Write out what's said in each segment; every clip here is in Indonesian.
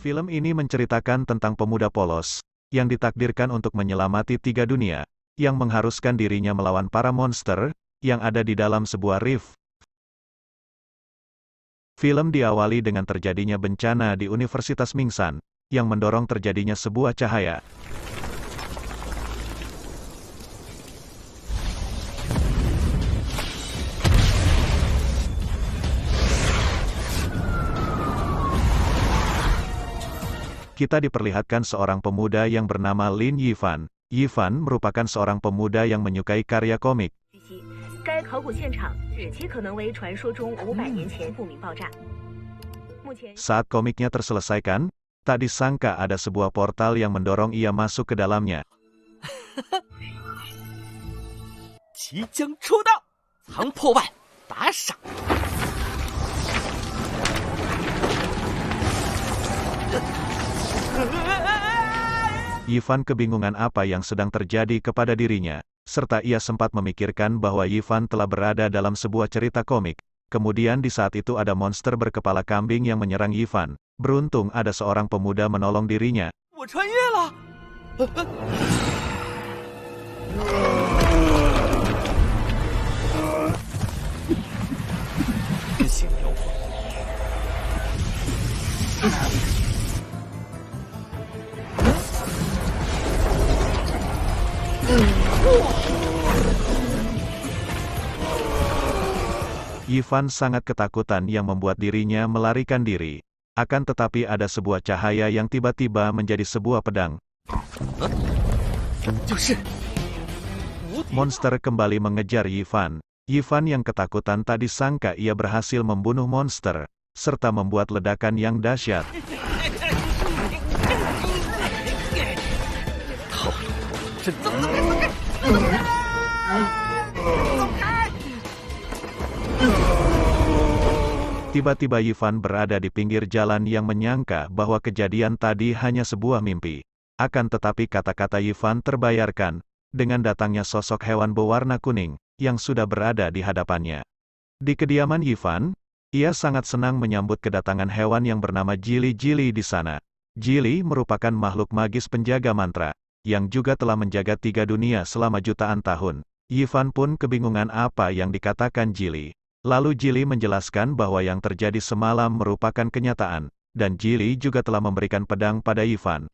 Film ini menceritakan tentang pemuda polos, yang ditakdirkan untuk menyelamati 3 dunia, yang mengharuskan dirinya melawan para monster, yang ada di dalam sebuah reef. Film diawali dengan terjadinya bencana di Universitas Mingsan, yang mendorong terjadinya sebuah cahaya. Kita diperlihatkan seorang pemuda yang bernama Lin Yifan. Yifan merupakan seorang pemuda yang menyukai karya komik. Saat komiknya terselesaikan, tak disangka ada sebuah portal yang mendorong ia masuk ke dalamnya. Yifan kebingungan apa yang sedang terjadi kepada dirinya, serta ia sempat memikirkan bahwa Yifan telah berada dalam sebuah cerita komik. Kemudian di saat itu ada monster berkepala kambing yang menyerang Yifan. Beruntung ada seorang pemuda menolong dirinya. Yifan sangat ketakutan yang membuat dirinya melarikan diri. Akan tetapi ada sebuah cahaya yang tiba-tiba menjadi sebuah pedang. Monster kembali mengejar Yifan. Yifan yang ketakutan tak disangka ia berhasil membunuh monster, serta membuat ledakan yang dahsyat. Tiba-tiba Yifan berada di pinggir jalan yang menyangka bahwa kejadian tadi hanya sebuah mimpi. Akan tetapi kata-kata Yifan terbayarkan, dengan datangnya sosok hewan berwarna kuning, yang sudah berada di hadapannya. Di kediaman Yifan, ia sangat senang menyambut kedatangan hewan yang bernama Jili-Jili di sana. Jili merupakan makhluk magis penjaga mantra, yang juga telah menjaga 3 dunia selama jutaan tahun. Yifan pun kebingungan apa yang dikatakan Jili. Lalu Jili menjelaskan bahwa yang terjadi semalam merupakan kenyataan, dan Jili juga telah memberikan pedang pada Yifan.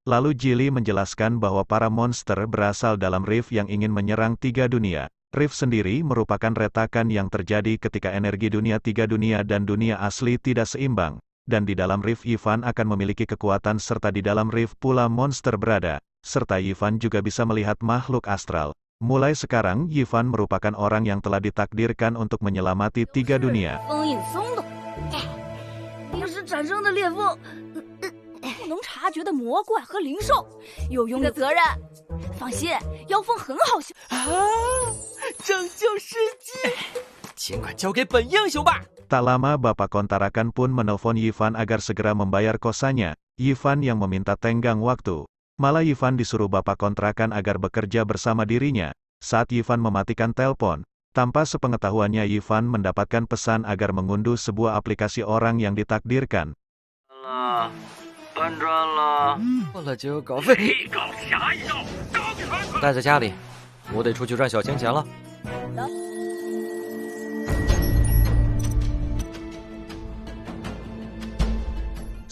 Lalu Jili menjelaskan bahwa para monster berasal dalam reef yang ingin menyerang 3 dunia. Reef sendiri merupakan retakan yang terjadi ketika energi dunia 3 dunia dan dunia asli tidak seimbang. Dan di dalam reef Yifan akan memiliki kekuatan serta di dalam reef pula monster berada, serta Yifan juga bisa melihat makhluk astral. Mulai sekarang Yifan merupakan orang yang telah ditakdirkan untuk menyelamati 3 dunia. Tak lama Bapak Kontarakan pun menelpon Yifan agar segera membayar kosannya. Yifan yang meminta tenggang waktu. Malah Yifan disuruh Bapak Kontrakan agar bekerja bersama dirinya. Saat Yifan mematikan telepon, tanpa sepengetahuannya Yifan mendapatkan pesan agar mengunduh sebuah aplikasi orang yang ditakdirkan.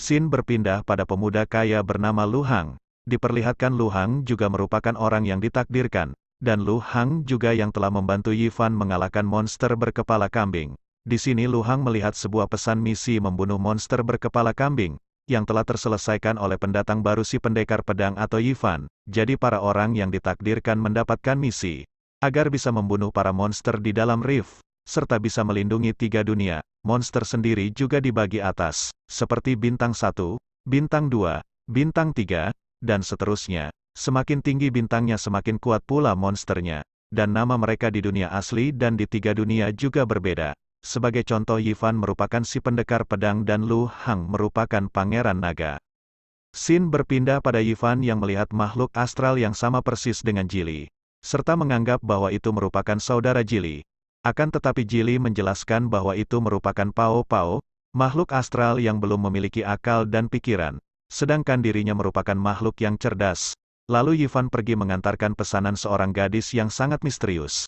Scene berpindah pada pemuda kaya bernama Lu Hang. Diperlihatkan Lu Hang juga merupakan orang yang ditakdirkan, dan Lu Hang juga yang telah membantu Yifan mengalahkan monster berkepala kambing. Di sini Lu Hang melihat sebuah pesan misi membunuh monster berkepala kambing, yang telah terselesaikan oleh pendatang baru si pendekar pedang atau Yifan. Jadi para orang yang ditakdirkan mendapatkan misi, agar bisa membunuh para monster di dalam reef, serta bisa melindungi 3 dunia. Monster sendiri juga dibagi atas, seperti bintang 1, bintang 2, bintang 3, dan seterusnya. Semakin tinggi bintangnya semakin kuat pula monsternya, dan nama mereka di dunia asli dan di 3 dunia juga berbeda. Sebagai contoh Yifan merupakan si pendekar pedang dan Lu Hang merupakan pangeran naga. Scene berpindah pada Yifan yang melihat makhluk astral yang sama persis dengan Jili, serta menganggap bahwa itu merupakan saudara Jili. Akan tetapi Jili menjelaskan bahwa itu merupakan Pao Pao, makhluk astral yang belum memiliki akal dan pikiran, sedangkan dirinya merupakan makhluk yang cerdas. Lalu Yifan pergi mengantarkan pesanan seorang gadis yang sangat misterius.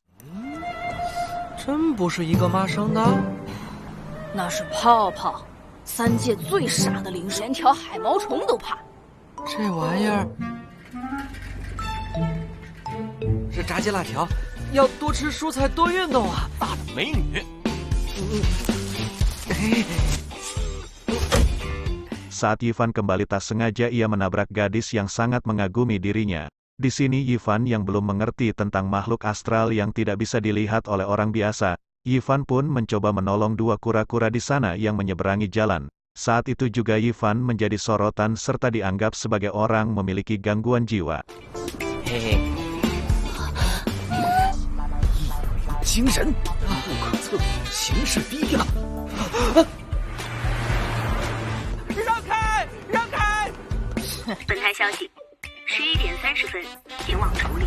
真不是一个妈生的？那是泡泡，3界最傻的灵兽，连条海毛虫都怕。这玩意儿，这炸鸡辣条，要多吃蔬菜，多运动啊！大的美女。Saat Yifan kembali tak sengaja ia menabrak gadis yang sangat mengagumi dirinya. Di sini Yifan yang belum mengerti tentang makhluk astral yang tidak bisa dilihat oleh orang biasa, Yifan pun mencoba menolong dua kura-kura di sana yang menyeberangi jalan. Saat itu juga Yifan menjadi sorotan serta dianggap sebagai orang memiliki gangguan jiwa. Hehe. 精神不可测，行事低调。让开，让开！本台消息，11点30分，前往处理。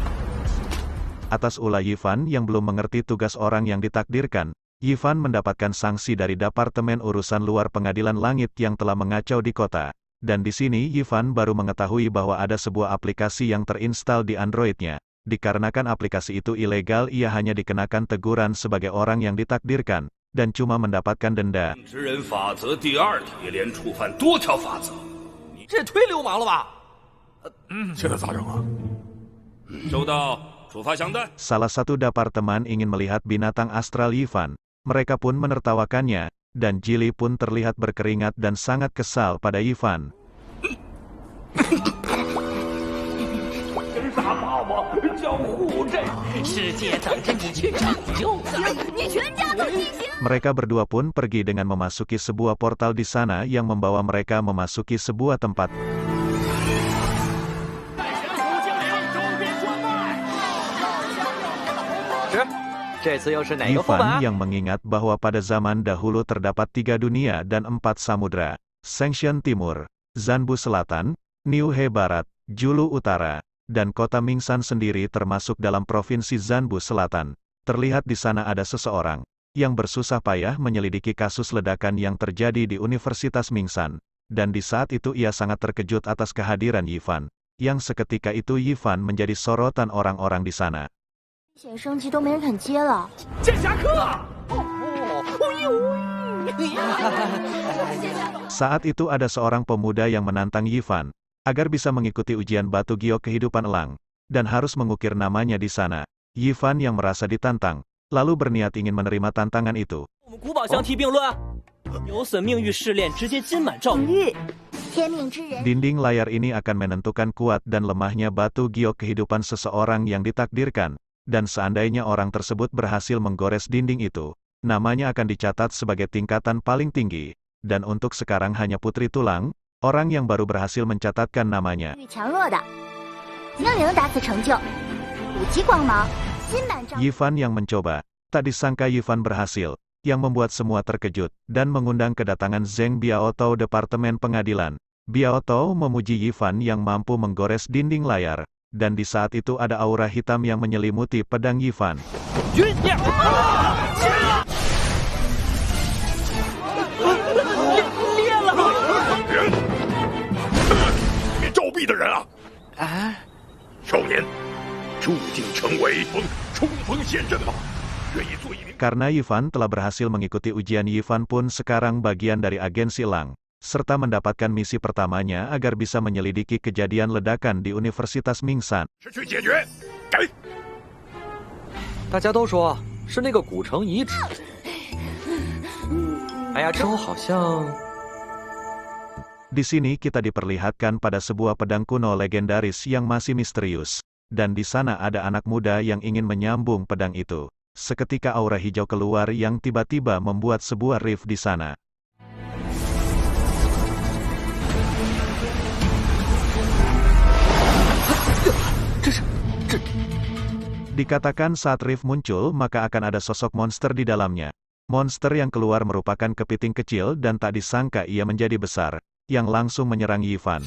Atas ulah Yifan yang belum mengerti tugas orang yang ditakdirkan, Yifan mendapatkan sanksi dari Departemen Urusan Luar Pengadilan Langit yang telah mengacau di kota. Dan di sini Yifan baru mengetahui bahwa ada sebuah aplikasi yang terinstal di Android-nya. Dikarenakan aplikasi itu ilegal, ia hanya dikenakan teguran sebagai orang yang ditakdirkan, dan cuma mendapatkan denda. 职人法则第2题，连触犯多条法则。这也忒流氓了吧？现在咋整啊？收到处罚详单。 Salah satu departemen ingin melihat binatang astral Yifan. Mereka pun menertawakannya, dan Jili pun terlihat berkeringat dan sangat kesal pada Yifan. 傻爸爸叫护朕，世界等着你去拯救呢，你全家都进行。 Mereka berdua pun pergi dengan memasuki sebuah portal di sana yang membawa mereka memasuki sebuah tempat. Yifan yang mengingat bahwa pada zaman dahulu terdapat 3 dunia dan 4 samudra, Sengshan Timur, Zanbu Selatan, Niuhe Barat, Julu Utara, dan kota Mingsan sendiri termasuk dalam provinsi Zanbu Selatan. Terlihat di sana ada seseorang yang bersusah payah menyelidiki kasus ledakan yang terjadi di Universitas Mingsan. Dan di saat itu ia sangat terkejut atas kehadiran Yifan, yang seketika itu Yifan menjadi sorotan orang-orang di sana. 显升级都没人肯接了。剑侠客。 Saat itu ada seorang pemuda yang menantang Yifan agar bisa mengikuti ujian batu giok kehidupan elang, dan harus mengukir namanya di sana. Yifan yang merasa ditantang, lalu berniat ingin menerima tantangan itu. 我们古宝相提并论，有损命运试炼，直接金满诏狱。 Dinding layar ini akan menentukan kuat dan lemahnya batu giok kehidupan seseorang yang ditakdirkan, dan seandainya orang tersebut berhasil menggores dinding itu, namanya akan dicatat sebagai tingkatan paling tinggi. Dan untuk sekarang hanya Putri Tulang, orang yang baru berhasil mencatatkan namanya. Yifan yang mencoba, tak disangka Yifan berhasil, yang membuat semua terkejut, dan mengundang kedatangan Zheng Biaotou Departemen Pengadilan. Biaotou memuji Yifan yang mampu menggores dinding layar, dan di saat itu ada aura hitam yang menyelimuti pedang Yifan. Karena Yifan telah berhasil mengikuti ujian, Yifan pun sekarang bagian dari agensi Elang, serta mendapatkan misi pertamanya agar bisa menyelidiki kejadian ledakan di Universitas Mingsan. 大家都说是那个古城遗址。哎呀，这好像。 Di sini kita diperlihatkan pada sebuah pedang kuno legendaris yang masih misterius, dan di sana ada anak muda yang ingin menyambung pedang itu. Seketika aura hijau keluar yang tiba-tiba membuat sebuah rift di sana. Dikatakan saat rift muncul maka akan ada sosok monster di dalamnya. Monster yang keluar merupakan kepiting kecil dan tak disangka ia menjadi besar. yang langsung menyerang Yifan.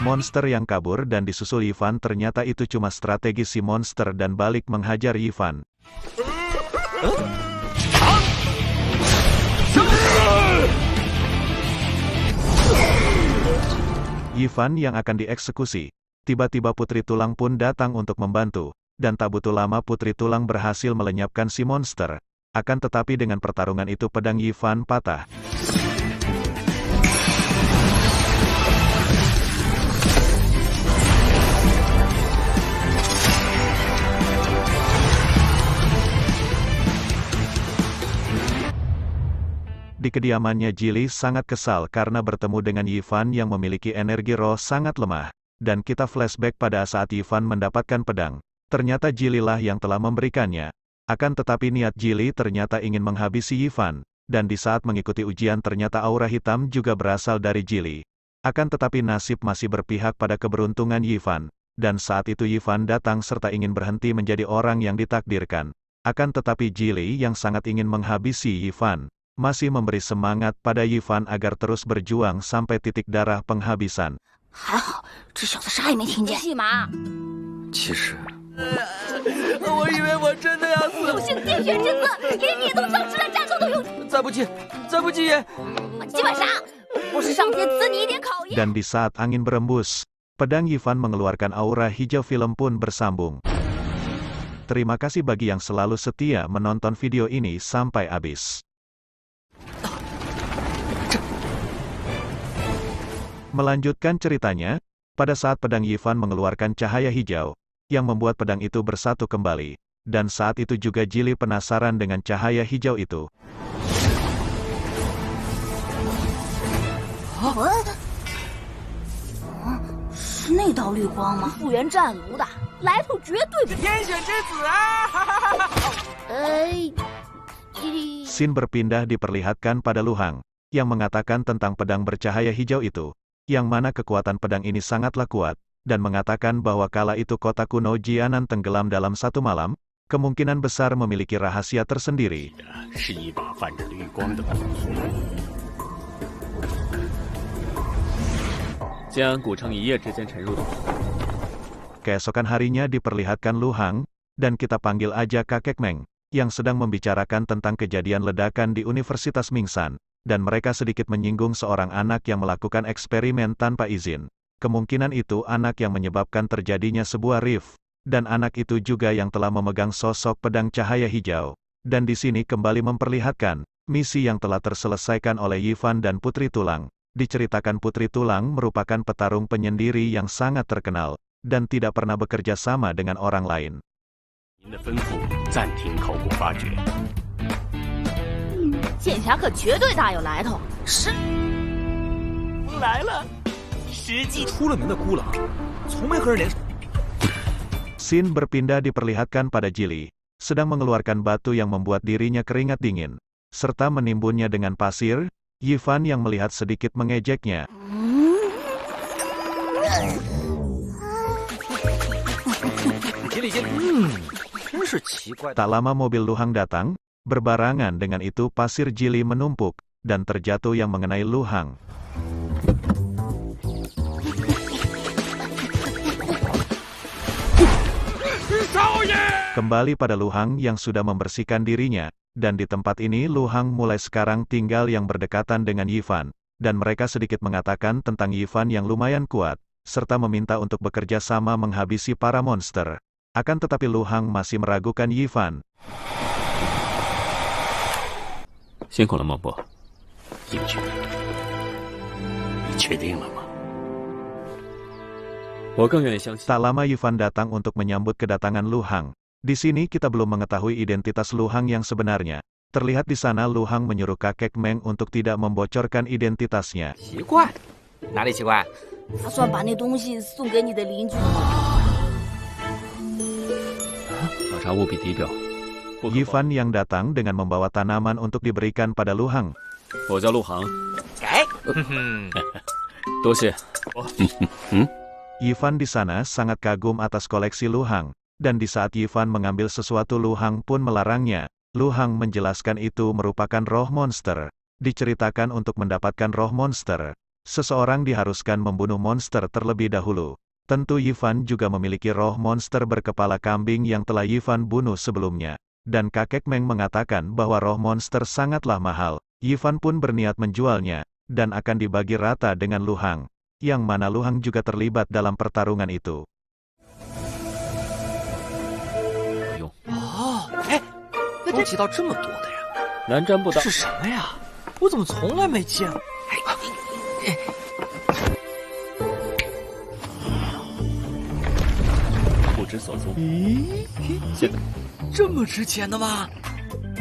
Monster yang kabur dan disusul Yifan ternyata itu cuma strategi si monster dan balik menghajar Yifan. Yifan yang akan dieksekusi. Tiba-tiba Putri Tulang pun datang untuk membantu, dan tak butuh lama Putri Tulang berhasil melenyapkan si monster. Akan tetapi dengan pertarungan itu pedang Yifan patah. Di kediamannya Jili sangat kesal karena bertemu dengan Yifan yang memiliki energi roh sangat lemah. Dan kita flashback pada saat Yifan mendapatkan pedang. Ternyata Jili lah yang telah memberikannya. Akan tetapi niat Jili ternyata ingin menghabisi Yifan. Dan di saat mengikuti ujian ternyata aura hitam juga berasal dari Jili. Akan tetapi nasib masih berpihak pada keberuntungan Yifan. Dan saat itu Yifan datang serta ingin berhenti menjadi orang yang ditakdirkan. Akan tetapi Jili yang sangat ingin menghabisi Yifan masih memberi semangat pada Yifan agar terus berjuang sampai titik darah penghabisan. 还好，这小子啥也没听见。戏码，其实，我以为我真的要死。有幸天选之子，连你都造出了战斗的勇气。再不济，再不济也。今晚啥？我是上天赐你一点考验。 Dan di saat angin berembus, pedang Yifan mengeluarkan aura hijau. Film pun bersambung. Terima kasih bagi yang selalu setia menonton video ini sampai habis. Melanjutkan ceritanya, pada saat pedang Yifan mengeluarkan cahaya hijau, yang membuat pedang itu bersatu kembali, dan saat itu juga Jili penasaran dengan cahaya hijau itu. Oh, 是那道绿光吗？复原战炉的，来头绝对不。天选之子啊！Scene berpindah diperlihatkan pada Luhang, yang mengatakan tentang pedang bercahaya hijau itu, yang mana kekuatan pedang ini sangatlah kuat, dan mengatakan bahwa kala itu kota kuno Jianan tenggelam dalam satu malam, kemungkinan besar memiliki rahasia tersendiri. Keesokan harinya diperlihatkan Luhang, dan kita panggil aja Kakek Meng, yang sedang membicarakan tentang kejadian ledakan di Universitas Mingsan. Dan mereka sedikit menyinggung seorang anak yang melakukan eksperimen tanpa izin. Kemungkinan itu anak yang menyebabkan terjadinya sebuah rift, dan anak itu juga yang telah memegang sosok pedang cahaya hijau. Dan di sini kembali memperlihatkan misi yang telah terselesaikan oleh Yifan dan Putri Tulang. Diceritakan Putri Tulang merupakan petarung penyendiri yang sangat terkenal, dan tidak pernah bekerja sama dengan orang lain. Scene berpindah diperlihatkan pada Jili, sedang mengeluarkan batu yang membuat dirinya keringat dingin, serta menimbunnya dengan pasir. Yifan yang melihat sedikit mengejeknya. Tak lama mobil Luhang datang, berbarangan dengan itu pasir Jili menumpuk, dan terjatuh yang mengenai Luhang. Kembali pada Luhang yang sudah membersihkan dirinya, dan di tempat ini Luhang mulai sekarang tinggal yang berdekatan dengan Yifan, dan mereka sedikit mengatakan tentang Yifan yang lumayan kuat, serta meminta untuk bekerja sama menghabisi para monster. Akan tetapi Luhang masih meragukan Yifan. Tak lama Yifan datang untuk menyambut kedatangan Luhang. Di sini kita belum mengetahui identitas Luhang yang sebenarnya. Terlihat di sana Luhang menyuruh Kakek Meng untuk tidak membocorkan identitasnya. Yifan yang datang dengan membawa tanaman untuk diberikan pada Luhang. 多谢。Yifan di sana sangat kagum atas koleksi Lu Hang, dan di saat Yifan mengambil sesuatu Lu Hang pun melarangnya. Lu Hang menjelaskan itu merupakan roh monster. Diceritakan untuk mendapatkan roh monster, seseorang diharuskan membunuh monster terlebih dahulu. Tentu Yifan juga memiliki roh monster berkepala kambing yang telah Yifan bunuh sebelumnya. Dan kakek Meng mengatakan bahwa roh monster sangatlah mahal. Yifan pun berniat menjualnya, dan akan dibagi rata dengan Lu Hang, yang mana Lu Hang juga terlibat dalam pertarungan itu. 哦，哎，能集到这么多的呀？南瞻不倒。是什么呀？我怎么从来没见过？不知所踪。咦，这么值钱的吗？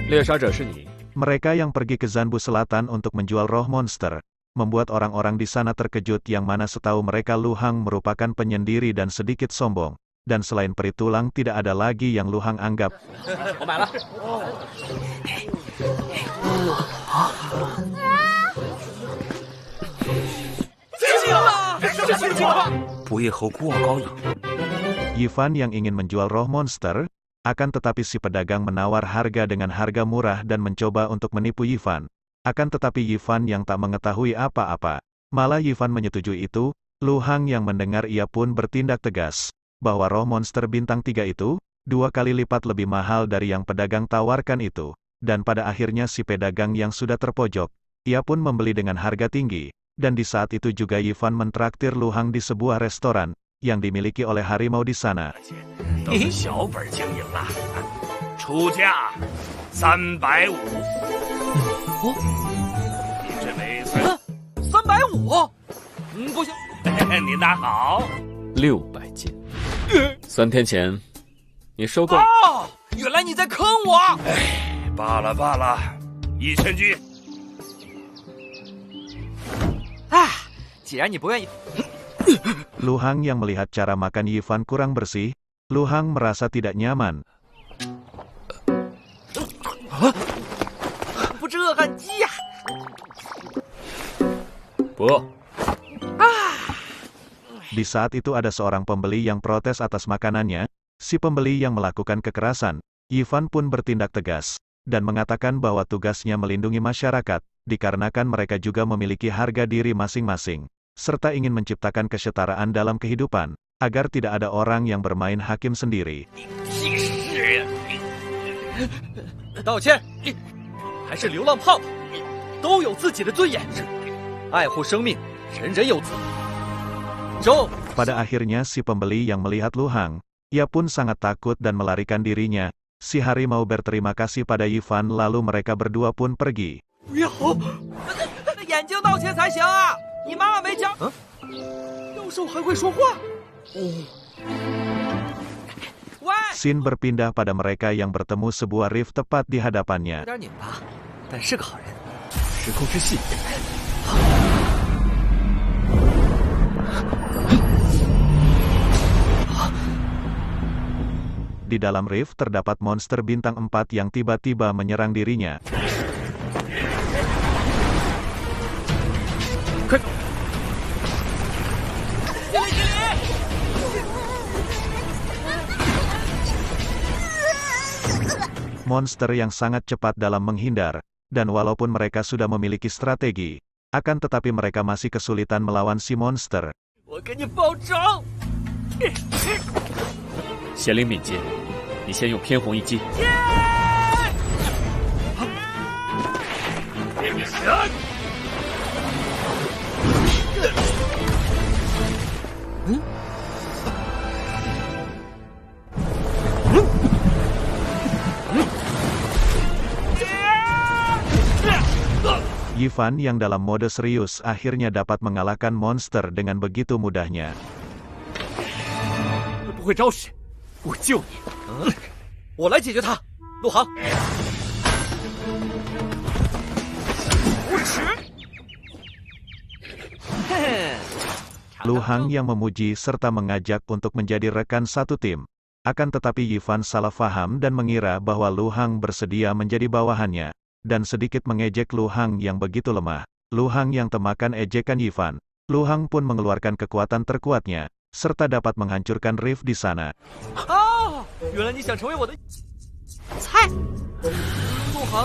猎杀者是你。 Mereka yang pergi ke Zanbu Selatan untuk menjual roh monster, membuat orang-orang di sana terkejut yang mana setahu mereka Lu Hang merupakan penyendiri dan sedikit sombong. Dan selain peri tulang tidak ada lagi yang Lu Hang anggap. 我买了。不夜后孤傲高冷。 Yifan yang ingin menjual roh monster, akan tetapi si pedagang menawar harga dengan harga murah dan mencoba untuk menipu Yifan. Akan tetapi Yifan yang tak mengetahui apa-apa. Malah Yifan menyetujui itu, Lu Hang yang mendengar ia pun bertindak tegas, bahwa roh monster bintang 3 itu, 2 kali lipat lebih mahal dari yang pedagang tawarkan itu. Dan pada akhirnya si pedagang yang sudah terpojok, ia pun membeli dengan harga tinggi. Dan di saat itu juga Yifan mentraktir Lu Hang di sebuah restoran, yang dimiliki oleh harimau di sana. 都是小本经营了，出价350。哦，你这为350？不行，您那好600斤。3天前，你收购。哦，原来你在坑我！罢了罢了，1000斤。哎，既然你不愿意， Lu Hang yang melihat cara makan Yifan kurang bersih, Lu Hang merasa tidak nyaman. 不知恶汉鸡呀！ 不， Di saat itu ada seorang pembeli yang protes atas makanannya, si pembeli yang melakukan kekerasan. Yifan pun bertindak tegas, dan mengatakan bahwa tugasnya melindungi masyarakat, dikarenakan mereka juga memiliki harga diri masing-masing, serta ingin menciptakan kesetaraan dalam kehidupan, agar tidak ada orang yang bermain hakim sendiri. 道歉，还是流浪泡泡，都有自己的尊严，爱护生命，人人有责。走。 Pada akhirnya si pembeli yang melihat Lu Hang, ia pun sangat takut dan melarikan dirinya. Si harimau berterima kasih pada Yifan lalu mereka berdua pun pergi. 不要，眼睛道歉才行啊！你妈妈没教。妖兽还会说话？喂， Scene berpindah pada mereka yang bertemu sebuah rift tepat di 有 hadapannya. 点拧巴，但是个好人。时空之系。 Di dalam rift terdapat monster bintang 4 yang tiba-tiba menyerang dirinya. Monster yang sangat cepat dalam menghindar, dan walaupun mereka sudah memiliki strategi, akan tetapi mereka masih kesulitan melawan si monster. 我给你报仇！ 贤灵敏捷，你先用偏红一击。 Yifan yang dalam mode serius akhirnya dapat mengalahkan monster dengan begitu mudahnya. 不会招式，我救你。我来解决他，陆航。无耻！嘿嘿。 Lu Hang yang memuji serta mengajak untuk menjadi rekan satu tim. Akan tetapi Yifan salah faham dan mengira bahwa Lu Hang bersedia menjadi bawahannya, dan sedikit mengejek Lu Hang yang begitu lemah. Lu Hang yang temakan ejekan Yifan. Lu Hang pun mengeluarkan kekuatan terkuatnya, serta dapat menghancurkan rift di sana. 啊！原来你想成为我的菜，陆航。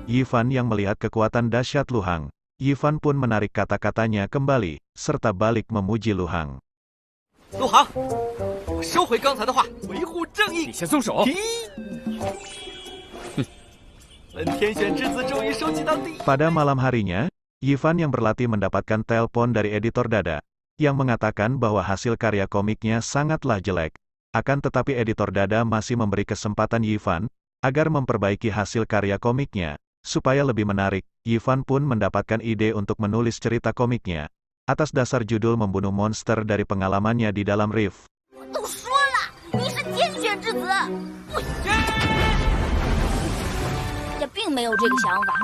Yifan yang melihat kekuatan dahsyat Lu Hang. Yifan pun menarik kata-katanya kembali, serta balik memuji Lu Hang. 陆航，我收回刚才的话，维护正义。你先松手！本天选之子终于收集到第一。 Pada malam harinya, Yifan yang berlatih mendapatkan telepon dari editor Dada, yang mengatakan bahwa hasil karya komiknya sangatlah jelek. Akan tetapi editor Dada masih memberi kesempatan Yifan, agar memperbaiki hasil karya komiknya. Supaya lebih menarik, Yifan pun mendapatkan ide untuk menulis cerita komiknya. Atas dasar judul membunuh monster dari pengalamannya di dalam rift. 我都说了，你是天选之子，也并没有这个想法。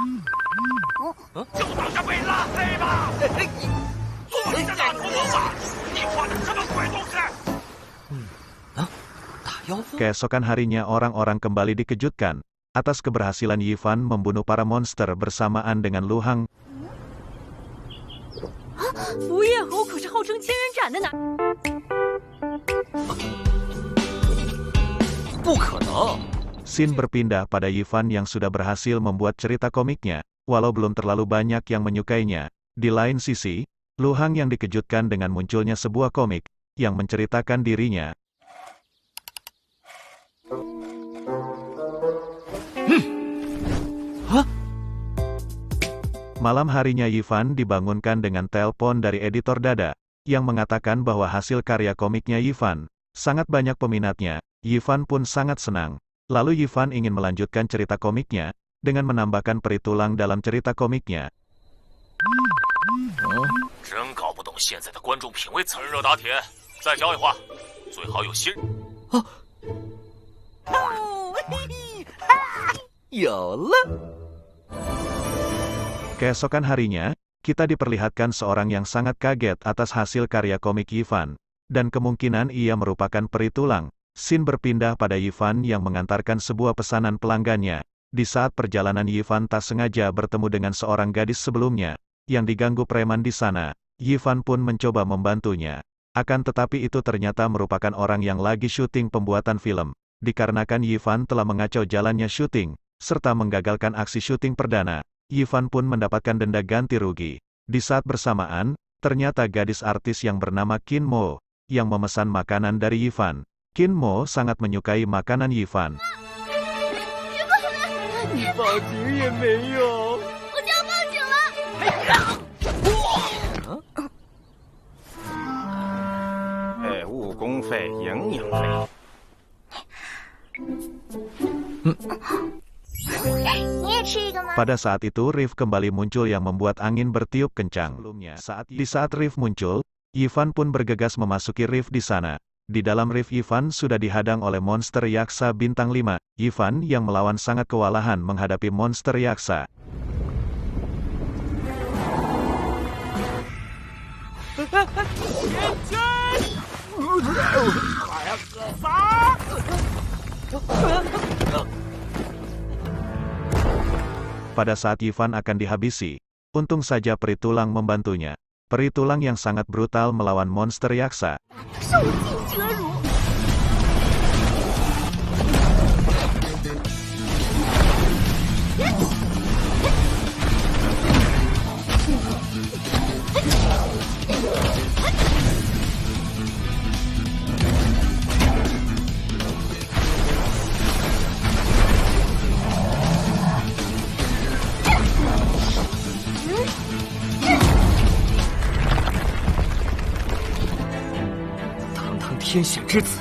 就等着被拉黑吧！做你的大头头吧！你画的什么鬼东西？ 打妖风。 Keesokan harinya orang-orang kembali dikejutkan, atas keberhasilan Yifan membunuh para monster bersamaan dengan Lu Hang. 福叶猴可是号称千人斩的男。不可能！ Scene berpindah pada Yifan yang sudah berhasil membuat cerita komiknya, walau belum terlalu banyak yang menyukainya. Di lain sisi, Lu Hang yang dikejutkan dengan munculnya sebuah komik, yang menceritakan dirinya. Malam harinya Yifan dibangunkan dengan telepon dari editor Dada, yang mengatakan bahwa hasil karya komiknya Yifan sangat banyak peminatnya. Yifan pun sangat senang. Lalu Yifan ingin melanjutkan cerita komiknya, dengan menambahkan peri tulang dalam cerita komiknya. 真搞不懂现在的观众品味。趁热打铁，再教一话，最好有新。有了。 Keesokan harinya, kita diperlihatkan seorang yang sangat kaget atas hasil karya komik Yifan, dan kemungkinan ia merupakan peri tulang. Scene berpindah pada Yifan yang mengantarkan sebuah pesanan pelanggannya. Di saat perjalanan Yifan tak sengaja bertemu dengan seorang gadis sebelumnya, yang diganggu preman di sana. Yifan pun mencoba membantunya. Akan tetapi itu ternyata merupakan orang yang lagi syuting pembuatan film. Dikarenakan Yifan telah mengacau jalannya syuting, serta menggagalkan aksi syuting perdana. Yifan pun mendapatkan denda ganti rugi. Di saat bersamaan, ternyata gadis artis yang bernama Qin Mo, yang memesan makanan dari Yifan. Qin Mo sangat menyukai makanan Yifan. 报警也没有。我就要报警了。误工费、营养费。 你也吃一个吗？ Pada saat itu rift kembali muncul yang membuat angin bertiup kencang. Di saat rift muncul, Yifan pun bergegas memasuki rift di sana. Di dalam rift Yifan sudah dihadang oleh monster yaksa bintang 5. Yifan yang melawan sangat kewalahan menghadapi monster yaksa. Pada saat Yifan akan dihabisi, untung saja peri tulang membantunya. Peri tulang yang sangat brutal melawan monster yaksa. 受尽折辱。 堂堂天选之子，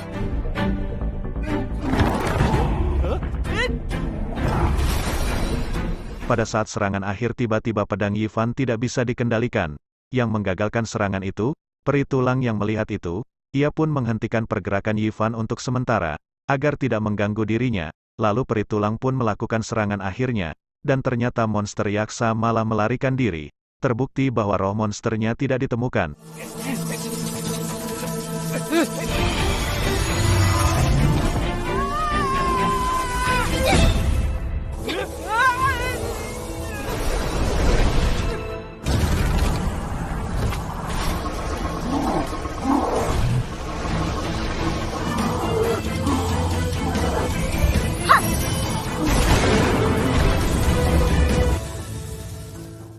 Pada saat serangan akhir tiba-tiba pedang Yifan tidak bisa dikendalikan. Yang menggagalkan serangan itu, peri tulang yang melihat itu, ia pun menghentikan pergerakan Yifan untuk sementara, agar tidak mengganggu dirinya. Lalu peri tulang pun melakukan serangan akhirnya, dan ternyata monster yaksa malah melarikan diri. terbukti bahwa roh monsternya tidak ditemukan.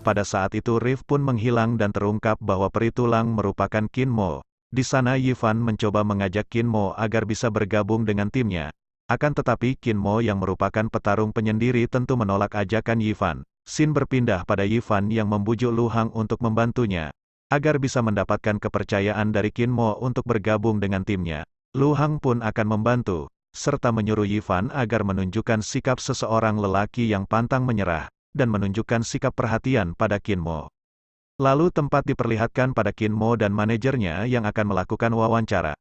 Pada saat itu Riff pun menghilang dan terungkap bahwa peri tulang merupakan Qin Mo. Di sana Yifan mencoba mengajak Qin Mo agar bisa bergabung dengan timnya. Akan tetapi Qin Mo yang merupakan petarung penyendiri tentu menolak ajakan Yifan. Sin berpindah pada Yifan yang membujuk Lu Hang untuk membantunya, agar bisa mendapatkan kepercayaan dari Qin Mo untuk bergabung dengan timnya. Lu Hang pun akan membantu, serta menyuruh Yifan agar menunjukkan sikap seseorang lelaki yang pantang menyerah, dan menunjukkan sikap perhatian pada Qin Mo. Lalu tempat diperlihatkan pada Qin Mo dan manajernya yang akan melakukan wawancara.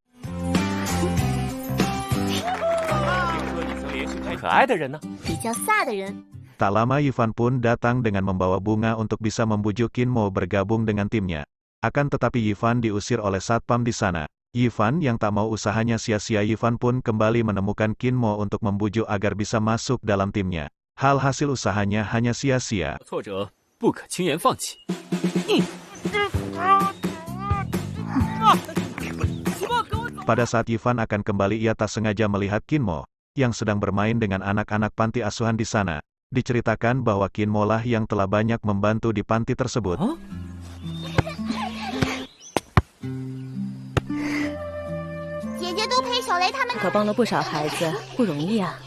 可爱的人呢？ 比较飒的人。 Tak lama Yifan pun datang dengan membawa bunga untuk bisa membujuk Qin Mo bergabung dengan timnya. Akan tetapi Yifan diusir oleh satpam di sana. Yifan yang tak mau usahanya sia-sia, Yifan pun kembali menemukan Qin Mo untuk membujuk agar bisa masuk dalam timnya. Hal hasil usahanya hanya sia-sia. 挫折不可轻言放弃。 Pada saat Yifan akan kembali, ia tak sengaja melihat Qin Mo yang sedang bermain dengan anak-anak panti asuhan di sana. Diceritakan bahwa Qin Mo lah yang telah banyak membantu di panti tersebut. 姐姐都陪小雷他们。可帮了不少孩子，不容易啊。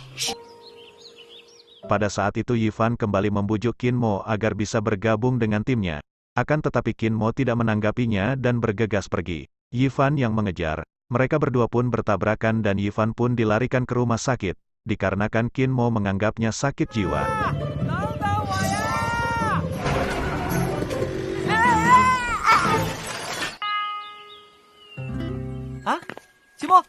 Pada saat itu Yifan kembali membujuk Qin Mo agar bisa bergabung dengan timnya. Akan tetapi Qin Mo tidak menanggapinya dan bergegas pergi. Yifan yang mengejar. Mereka berdua pun bertabrakan dan Yifan pun dilarikan ke rumah sakit, dikarenakan Qin Mo menganggapnya sakit jiwa. Ah, Qin Mo.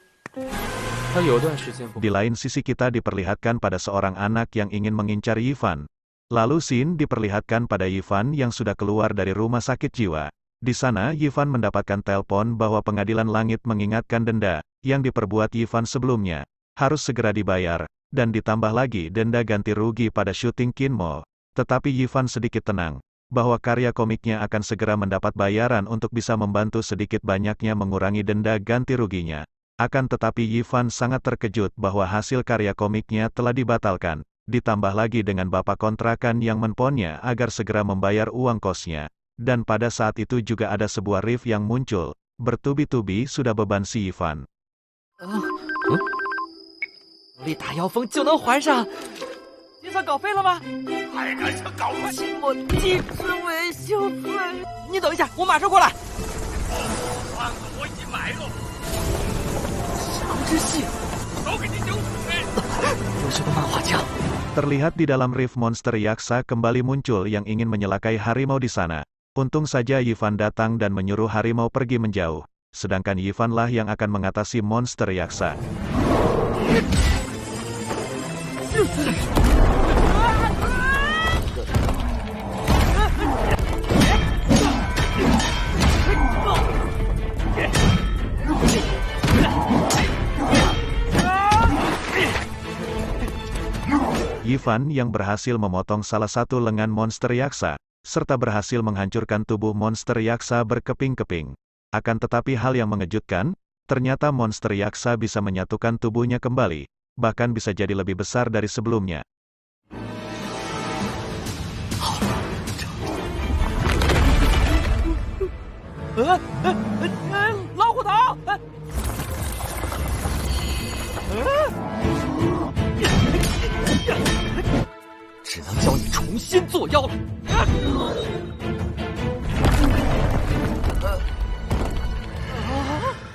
Di lain sisi kita diperlihatkan pada seorang anak yang ingin mengincar Yifan. Lalu Sin diperlihatkan pada Yifan yang sudah keluar dari rumah sakit jiwa. Di sana Yifan mendapatkan telepon bahwa pengadilan langit mengingatkan denda yang diperbuat Yifan sebelumnya harus segera dibayar, dan ditambah lagi denda ganti rugi pada syuting Qin Mo. Tetapi Yifan sedikit tenang bahwa karya komiknya akan segera mendapat bayaran untuk bisa membantu sedikit banyaknya mengurangi denda ganti ruginya. Akan tetapi Yifan sangat terkejut bahwa hasil karya komiknya telah dibatalkan, ditambah lagi dengan bapak kontrakan yang menponnya agar segera membayar uang kosnya. Dan pada saat itu juga ada sebuah riff yang muncul, bertubi-tubi sudah beban si Yifan. 力大妖风就能还上，计算稿费了吗？还敢想搞吗？我地址维修费。你等一下，我马上过来。房子我已经买了，伤之系，都给你丢死！ 优秀的漫画家。 Terlihat di dalam riff monster yaksa kembali muncul yang ingin menyelakai harimau di sana. Untung saja Yifan datang dan menyuruh harimau pergi menjauh. Sedangkan Yifan lah yang akan mengatasi monster yaksa. Yifan yang berhasil memotong salah satu lengan monster yaksa, serta berhasil menghancurkan tubuh monster yaksa berkeping-keping. Akan tetapi hal yang mengejutkan, ternyata monster yaksa bisa menyatukan tubuhnya kembali, bahkan bisa jadi lebih besar dari sebelumnya. 老虎头！只能教你重新做妖了。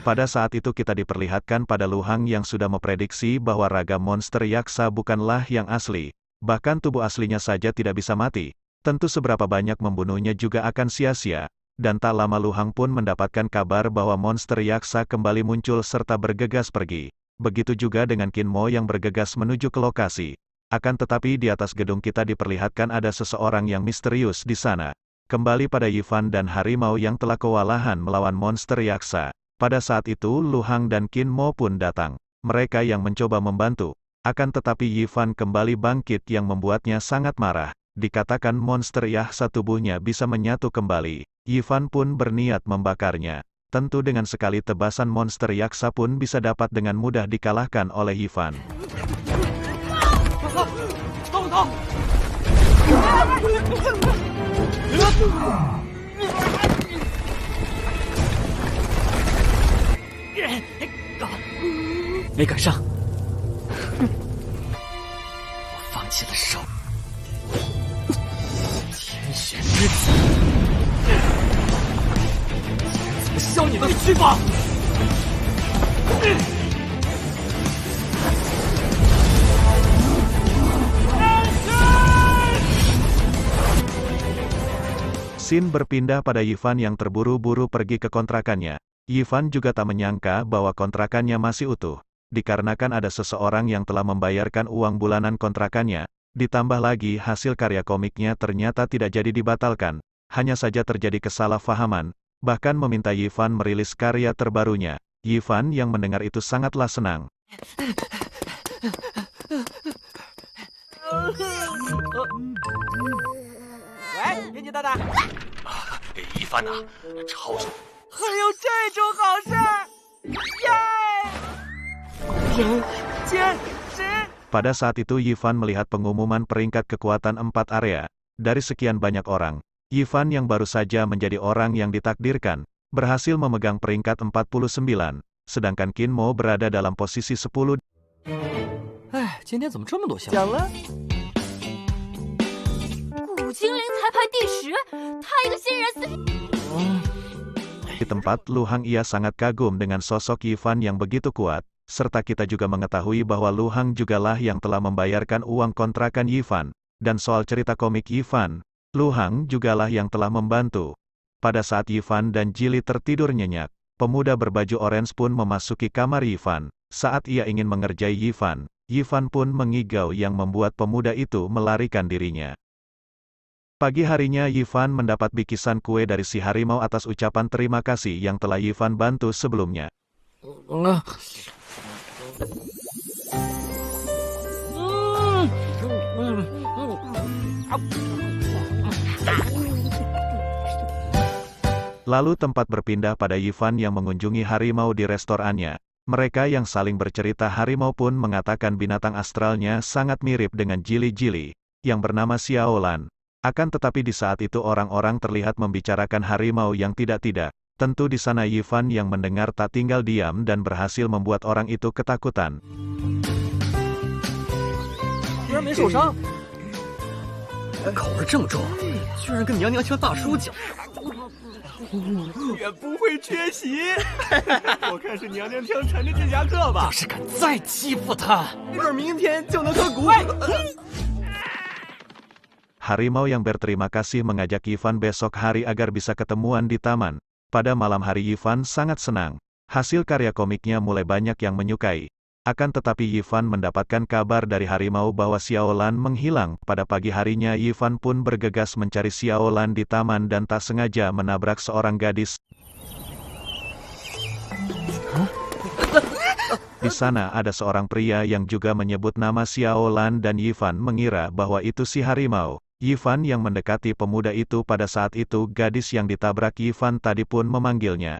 Pada saat itu kita diperlihatkan pada Lu Hang yang sudah memprediksi bahwa raga monster yaksa bukanlah yang asli. Bahkan tubuh aslinya saja tidak bisa mati. Tentu seberapa banyak membunuhnya juga akan sia-sia. Dan tak lama Lu Hang pun mendapatkan kabar bahwa monster yaksa kembali muncul serta bergegas pergi. Begitu juga dengan Qin Mo yang bergegas menuju ke lokasi. Akan tetapi di atas gedung kita diperlihatkan ada seseorang yang misterius di sana. Kembali pada Yifan dan harimau yang telah kewalahan melawan monster yaksa. Pada saat itu Lu Hang dan Qin Mo pun datang. Mereka yang mencoba membantu. Akan tetapi Yifan kembali bangkit yang membuatnya sangat marah. Dikatakan monster yaksa tubuhnya bisa menyatu kembali. Yifan pun berniat membakarnya. Tentu dengan sekali tebasan monster yaksa pun bisa dapat dengan mudah dikalahkan oleh Yifan.没赶上，我放弃了手。天选之子，怎么消你的去吧！Sin berpindah pada Yifan yang terburu-buru pergi ke kontrakannya. Yifan juga tak menyangka bahwa kontrakannya masih utuh. Dikarenakan ada seseorang yang telah membayarkan uang bulanan kontrakannya, ditambah lagi hasil karya komiknya ternyata tidak jadi dibatalkan, hanya saja terjadi kesalahpahaman, bahkan meminta Yifan merilis karya terbarunya. Yifan yang mendengar itu sangatlah senang. 喂，编辑大大，一帆呐，超级。 还有这种好事，耶！坚持。 Pada saat itu Yifan melihat pengumuman peringkat kekuatan 4 area. Dari sekian banyak orang, Yifan yang baru saja menjadi orang yang ditakdirkan, berhasil memegang peringkat 49, sedangkan Qin Mo berada dalam posisi 10. 哎，今天怎么这么多项目？奖了。 古精灵才排第10，他一个新人Di tempat Lu Hang ia sangat kagum dengan sosok Yifan yang begitu kuat, serta kita juga mengetahui bahwa Lu Hang jugalah yang telah membayarkan uang kontrakan Yifan, dan soal cerita komik Yifan, Lu Hang jugalah yang telah membantu. Pada saat Yifan dan Jili tertidur nyenyak, pemuda berbaju orange pun memasuki kamar Yifan. Saat ia ingin mengerjai Yifan, Yifan pun mengigau yang membuat pemuda itu melarikan dirinya. Pagi harinya Yifan mendapat bikisan kue dari si harimau atas ucapan terima kasih yang telah Yifan bantu sebelumnya. Lalu tempat berpindah pada Yifan yang mengunjungi harimau di restorannya. Mereka yang saling bercerita harimau pun mengatakan binatang astralnya sangat mirip dengan Jili-Jili, yang bernama Xiaolan. Akan tetapi di saat itu orang-orang terlihat membicarakan harimau yang tidak-tidak. Tentu di sana Yifan yang mendengar tak tinggal diam dan berhasil membuat orang itu ketakutan. 居然没受伤，口味这么重，居然跟娘娘腔大叔讲，也不会缺席。我看是娘娘腔缠着剑侠客吧。要是敢再欺负他，没准明天就能脱骨。 Harimau yang berterima kasih mengajak Yifan besok hari agar bisa ketemuan di taman. Pada malam hari Yifan sangat senang. Hasil karya komiknya mulai banyak yang menyukai. Akan tetapi Yifan mendapatkan kabar dari harimau bahwa Xiaolan menghilang. Pada pagi harinya Yifan pun bergegas mencari Xiaolan di taman dan tak sengaja menabrak seorang gadis. Di sana ada seorang pria yang juga menyebut nama Xiaolan dan Yifan mengira bahwa itu si harimau. Yifan yang mendekati pemuda itu pada saat itu gadis yang ditabrak Yifan tadi pun memanggilnya.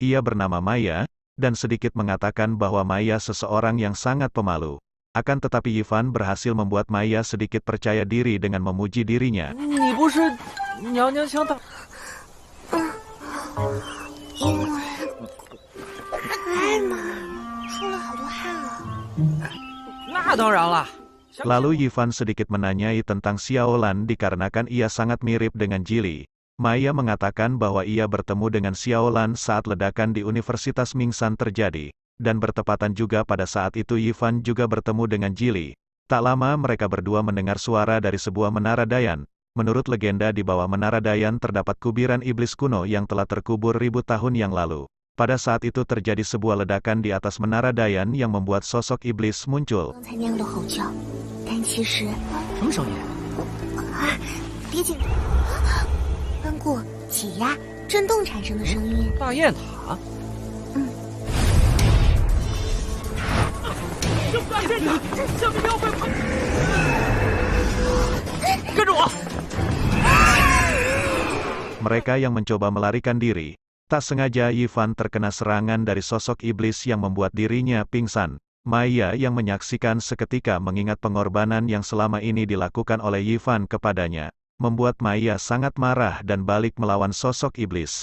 Ia bernama Maya, dan sedikit mengatakan bahwa Maya seseorang yang sangat pemalu. Akan tetapi Yifan berhasil membuat Maya sedikit percaya diri dengan memuji dirinya. 你不是娘娘腔大？可爱嘛，出了好多汗了。那当然了。 Lalu Yifan sedikit menanyai tentang Xiaolan dikarenakan ia sangat mirip dengan Jili. Maya mengatakan bahwa ia bertemu dengan Xiaolan saat ledakan di Universitas Mingsan terjadi, dan bertepatan juga pada saat itu Yifan juga bertemu dengan Jili. Tak lama mereka berdua mendengar suara dari sebuah menara Dayan. Menurut legenda di bawah menara Dayan terdapat kuburan iblis kuno yang telah terkubur ribu tahun yang lalu. Pada saat itu terjadi sebuah ledakan di atas menara Dayan yang membuat sosok iblis muncul. 刚才那样的吼叫，但其实什么声音？啊，贴近，翻过挤压、震动产生的声音。大雁塔。大雁塔，小明喵会跑！跟着我！ Mereka yang mencoba melarikan diri. Tak sengaja Ivan terkena serangan dari sosok iblis yang membuat dirinya pingsan. Maya yang menyaksikan seketika mengingat pengorbanan yang selama ini dilakukan oleh Ivan kepadanya, membuat Maya sangat marah dan balik melawan sosok iblis.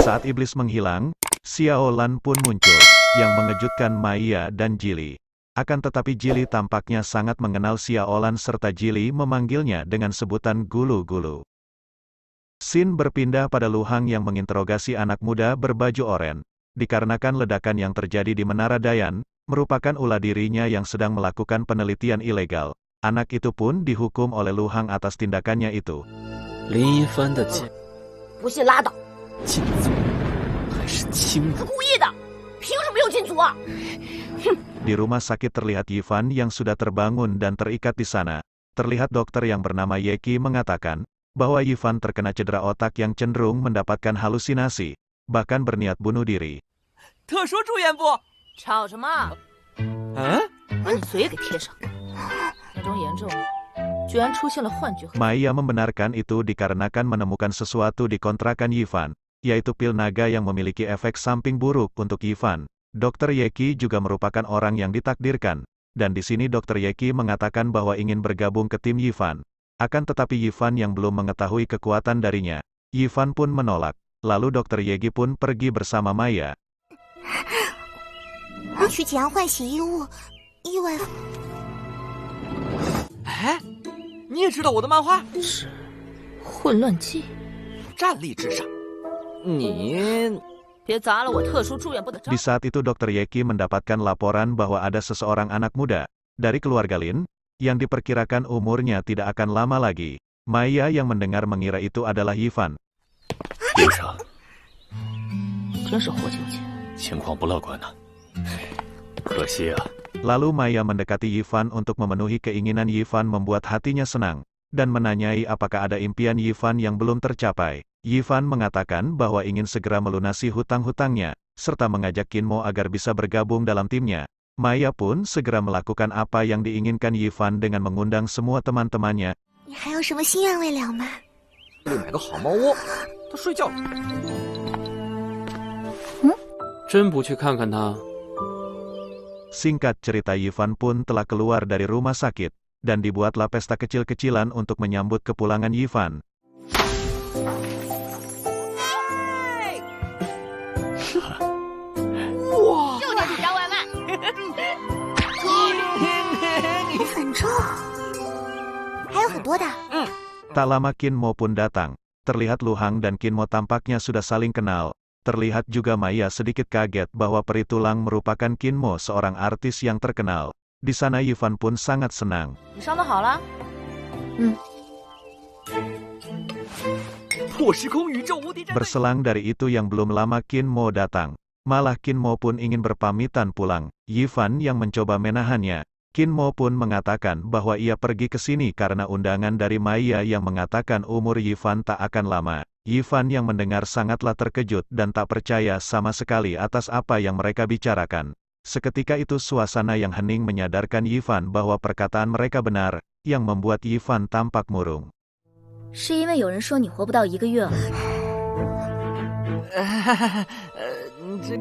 Saat iblis menghilang, Xiao Lan pun muncul, yang mengejutkan Maya dan Jili. Akan tetapi Jili tampaknya sangat mengenal Xiao Lan serta Jili memanggilnya dengan sebutan gulu-gulu. Scene berpindah pada Luhang yang menginterogasi anak muda berbaju oranye. Dikarenakan ledakan yang terjadi di Menara Dayan, merupakan ulah dirinya yang sedang melakukan penelitian ilegal. Anak itu pun dihukum oleh Luhang atas tindakannya itu. Lin Yifan的不信拉倒。 禁足还是轻他故意的，凭什么又禁足啊？ Di rumah sakit terlihat Yifan yang sudah terbangun dan terikat di sana. Terlihat dokter yang bernama Yeki mengatakan bahwa Yifan terkena cedera otak yang cenderung mendapatkan halusinasi, bahkan berniat bunuh diri. 特殊住院部，吵什么？把你嘴给贴上。那种严重，居然出现了幻觉。 Maya membenarkan itu dikarenakan menemukan sesuatu di kontrakan Yifan, yaitu pil naga yang memiliki efek samping buruk untuk Yifan. Dokter Yeki juga merupakan orang yang ditakdirkan, dan di sini Dokter Yeki mengatakan bahwa ingin bergabung ke tim Yifan. Akan tetapi Yifan yang belum mengetahui kekuatan darinya, Yifan pun menolak. Lalu Dokter Yeki pun pergi bersama Maya. 我去检验换血衣物，意外。哎，你也知道我的漫画？是混乱剂，战力至上。你 别砸了我特殊住院部的招。 Di saat itu Dokter Yeki mendapatkan laporan bahwa ada seseorang anak muda dari keluarga Lin yang diperkirakan umurnya tidak akan lama lagi. Maya yang mendengar mengira itu adalah Yifan. 医生，真是活久见。情况不乐观呢。可惜啊。 Lalu Maya mendekati Yifan untuk memenuhi keinginan Yifan membuat hatinya senang, dan menanyai apakah ada impian Yifan yang belum tercapai. Yifan mengatakan bahwa ingin segera melunasi hutang-hutangnya, serta mengajak Kinmo agar bisa bergabung dalam timnya. Maya pun segera melakukan apa yang diinginkan Yifan dengan mengundang semua teman-temannya. 你还有什么新安慰了吗？得买个好猫窝，它睡觉了。真不去看看他？ Singkat cerita Yifan pun telah keluar dari rumah sakit, dan dibuatlah pesta kecil-kecilan untuk menyambut kepulangan Yifan. Wow. 就着你夹外卖。很重，还有很多的。 Tak lama Kinmo pun datang. Terlihat Luhang dan Kinmo tampaknya sudah saling kenal. Terlihat juga Maya sedikit kaget bahwa peri tulang merupakan Kinmo, seorang artis yang terkenal. Di sana Yifan pun sangat senang. 你伤得好了？破时空宇宙无敌战队。 Berselang dari itu yang belum lama Kinmo datang. Malah Kinmo pun ingin berpamitan pulang. Yifan yang mencoba menahannya. Kinmo pun mengatakan bahwa ia pergi ke sini karena undangan dari Maya yang mengatakan umur Yifan tak akan lama. Yifan yang mendengar sangatlah terkejut dan tak percaya sama sekali atas apa yang mereka bicarakan. Seketika itu suasana yang hening menyadarkan Yifan bahwa perkataan mereka benar, yang membuat Yifan tampak murung. 是因为有人说你活不到1个月了。这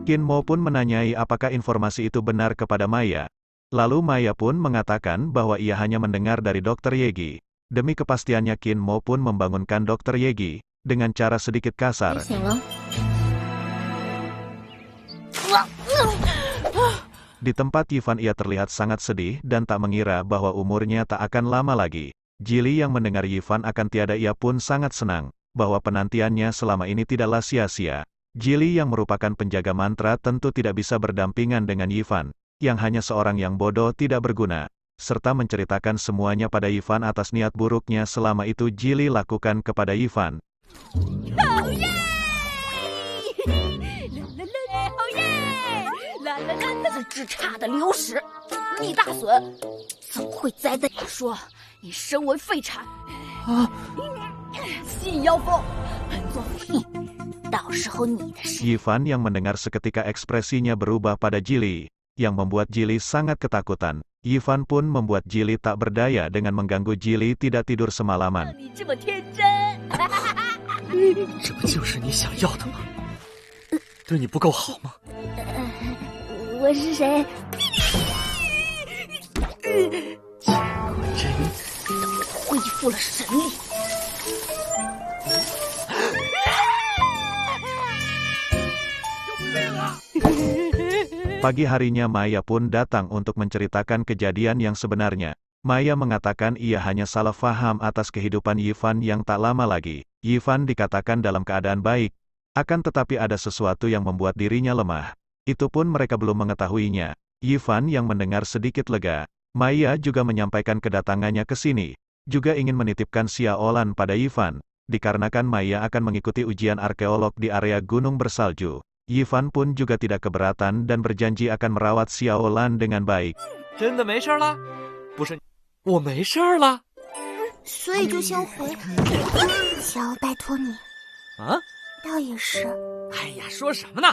Kinmo pun menanyai apakah informasi itu benar kepada Maya. Lalu Maya pun mengatakan bahwa ia hanya mendengar dari Dokter Yegi. Demi kepastiannya Kinmo pun membangunkan Dokter Yegi, dengan cara sedikit kasar. 醒了。 Di tempat Yifan ia terlihat sangat sedih dan tak mengira bahwa umurnya tak akan lama lagi. Jili yang mendengar Yifan akan tiada ia pun sangat senang, bahwa penantiannya selama ini tidaklah sia-sia. Jili yang merupakan penjaga mantra tentu tidak bisa berdampingan dengan Yifan, yang hanya seorang yang bodoh tidak berguna, serta menceritakan semuanya pada Yifan atas niat buruknya selama itu Jili lakukan kepada Yifan. Yifan yang mendengar seketika ekspresinya berubah pada Jili, yang membuat Jili sangat ketakutan. Yifan pun membuat Jili tak berdaya dengan mengganggu Jili tidak tidur semalaman. Pagi harinya Maya pun datang untuk menceritakan kejadian yang sebenarnya. Maya mengatakan ia hanya salah faham atas kehidupan Yifan yang tak lama lagi. Yifan dikatakan dalam keadaan baik, akan tetapi ada sesuatu yang membuat dirinya lemah. Itu pun mereka belum mengetahuinya. Yifan yang mendengar sedikit lega. Maya juga menyampaikan kedatangannya ke sini, juga ingin menitipkan Xiaolan pada Yifan, dikarenakan Maya akan mengikuti ujian arkeolog di area gunung bersalju. Yifan pun juga tidak keberatan dan berjanji akan merawat Xiaolan dengan baik. 真的没事了？不是，我没事了。所以就先回。小拜托你。啊？倒也是。哎呀，说什么呢？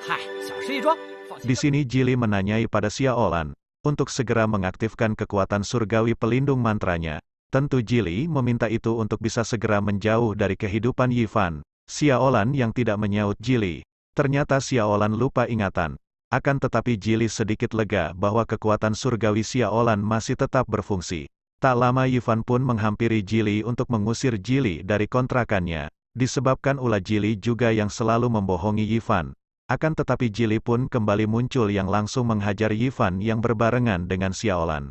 嗨，小事一桩。 Di sini Jili menanyai pada Xiaolan untuk segera mengaktifkan kekuatan surgawi pelindung mantranya. Tentu Jili meminta itu untuk bisa segera menjauh dari kehidupan Yifan. Xiaolan yang tidak menyaut Jili. Ternyata Xiaolan lupa ingatan. Akan tetapi Jili sedikit lega bahwa kekuatan surgawi Xiaolan masih tetap berfungsi. Tak lama Yifan pun menghampiri Jili untuk mengusir Jili dari kontrakannya. Disebabkan ulah Jili juga yang selalu membohongi Yifan. Akan tetapi Jili pun kembali muncul yang langsung menghajar Yifan yang berbarengan dengan Xiaolan.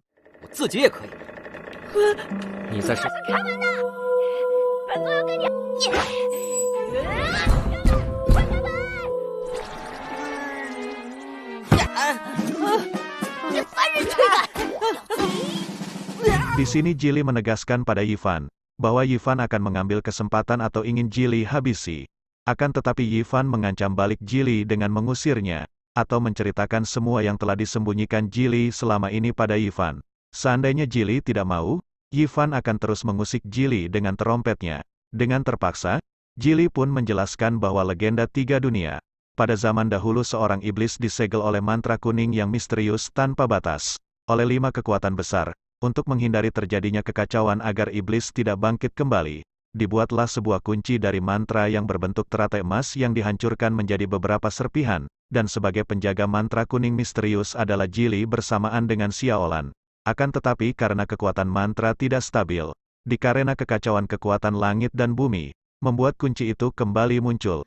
Di sini Jili menegaskan pada Yifan bahwa Yifan akan mengambil kesempatan atau ingin Jili habisi. Akan tetapi Yifan mengancam balik Jili dengan mengusirnya, atau menceritakan semua yang telah disembunyikan Jili selama ini pada Yifan. Seandainya Jili tidak mau, Yifan akan terus mengusik Jili dengan terompetnya. Dengan terpaksa, Jili pun menjelaskan bahwa legenda 3 dunia. Pada zaman dahulu seorang iblis disegel oleh mantra kuning yang misterius tanpa batas, oleh 5 kekuatan besar. Untuk menghindari terjadinya kekacauan agar iblis tidak bangkit kembali, dibuatlah sebuah kunci dari mantra yang berbentuk teratai emas yang dihancurkan menjadi beberapa serpihan, dan sebagai penjaga mantra kuning misterius adalah Jili bersamaan dengan Xiaolan. Akan tetapi karena kekuatan mantra tidak stabil, dikarena kekacauan kekuatan langit dan bumi, membuat kunci itu kembali muncul.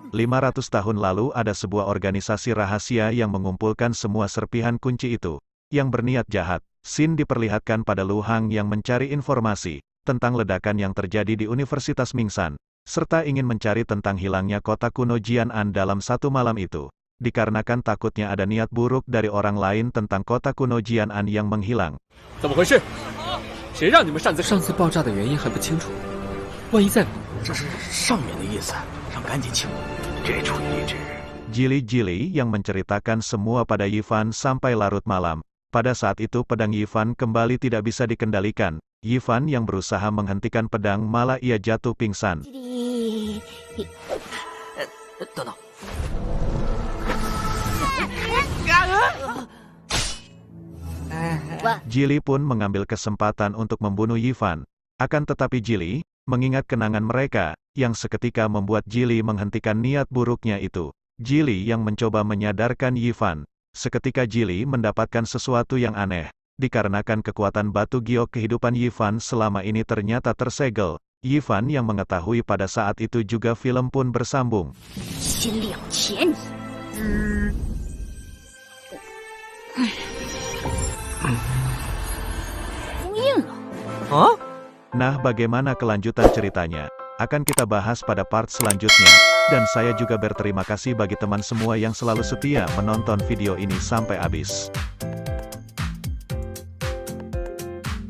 .500 tahun lalu ada sebuah organisasi rahasia yang mengumpulkan semua serpihan kunci itu, yang berniat jahat. Xin diperlihatkan pada Lu Hang yang mencari informasi tentang ledakan yang terjadi di Universitas Mingsan, serta ingin mencari tentang hilangnya kota kuno Jianan dalam satu malam itu, dikarenakan takutnya ada niat buruk dari orang lain tentang kota kuno Jianan yang menghilang. 怎么回事？谁让你们擅自？上次爆炸的原因还不清楚，万一再……这是上面的意思，让赶紧请。这处遗址。Jili-Jili yang menceritakan semua pada Yifan sampai larut malam. Pada saat itu pedang Yifan kembali tidak bisa dikendalikan. Yifan yang berusaha menghentikan pedang malah ia jatuh pingsan. Jili pun mengambil kesempatan untuk membunuh Yifan. Akan tetapi Jili mengingat kenangan mereka, yang seketika membuat Jili menghentikan niat buruknya itu. Jili yang mencoba menyadarkan Yifan. Seketika Jili mendapatkan sesuatu yang aneh. Dikarenakan kekuatan batu giok kehidupan Yifan selama ini ternyata tersegel. Yifan yang mengetahui pada saat itu juga film pun bersambung. 封印了。 啊？ Nah, bagaimana kelanjutan ceritanya? Akan kita bahas pada part selanjutnya. Dan saya juga berterima kasih bagi teman semua yang selalu setia menonton video ini sampai habis.